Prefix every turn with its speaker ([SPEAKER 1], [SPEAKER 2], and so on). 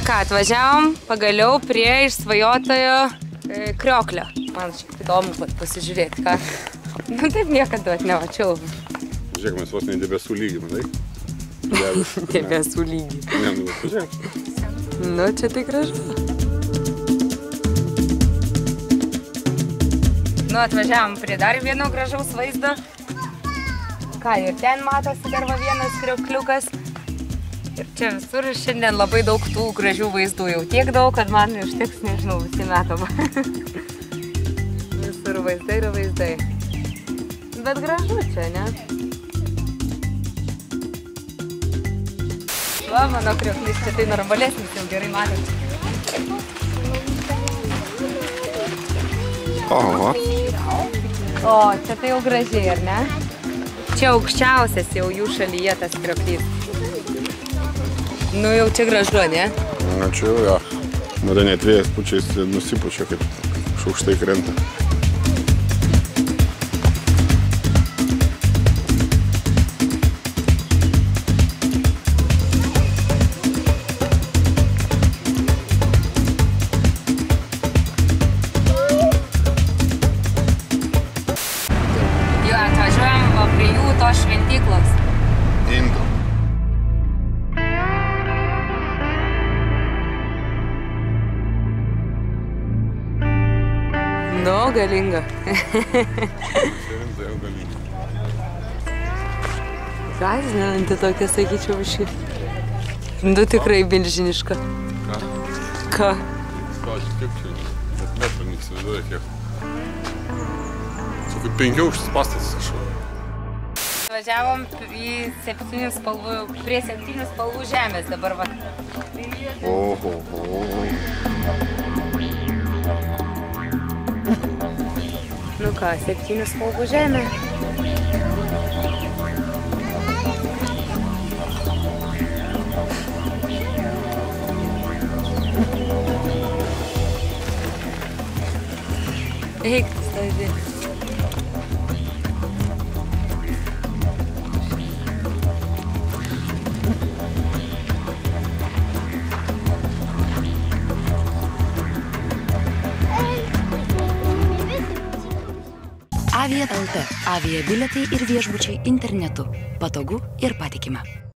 [SPEAKER 1] ką, atvažiavom pagaliau prie išsvajotojo krioklio. Man šiek įdomu pasižiūrėti, ką. Nu taip niekada nemačiau.
[SPEAKER 2] Žiūrėk, mes vos ne debesų lygį, matai?
[SPEAKER 1] Debesų lygį.
[SPEAKER 2] Ne, nu, pažiūrėk.
[SPEAKER 1] Nu, čia tai gražu. Nu, atvažiavom prie dar vieno gražaus vaizdo. Ką, ir ten matosi dar vienas kriokliukas. Ir čia visur šiandien labai daug tų gražių vaizdų. Jau tiek daug, kad man užteks, nežinau, visi metom. Visur vaizdai ir vaizdai. Bet gražu čia, ne? Va, mano krioklis čia tai normalesnis, jau gerai matot.
[SPEAKER 2] Oho.
[SPEAKER 1] O, čia tai jau gražiai, ar ne? Čia aukščiausias jau jų šalyje tas krioklys. Nu jau čia gražu, ne?
[SPEAKER 2] Na čia jau, jo. Mada net vėjas pučiais nusipučia, kaip šaukštai krenta.
[SPEAKER 1] Jo, atvažiuojam prie jų tos šventyklos.
[SPEAKER 2] Indų.
[SPEAKER 1] Nu, galinga.
[SPEAKER 2] Rimtai jau galinga.
[SPEAKER 1] Gąsdinanti tokia, sakyčiau, šį. Nu, tikrai milžiniška.
[SPEAKER 2] Ką?
[SPEAKER 1] Ką?
[SPEAKER 2] Spaudžiu, kiek čia? Bet metrų neįsivaizduoja kiek. Čia kaip 5 aukštas pastatas kažko.
[SPEAKER 1] Važiavom prie 7 spalvų žemės dabar va.
[SPEAKER 2] Oho.
[SPEAKER 1] Nu ką, 7 spalvų žemė. Eik, sėdi.
[SPEAKER 3] Avia.lt. Avia bilietai ir viešbučiai internetu. Patogu ir patikima.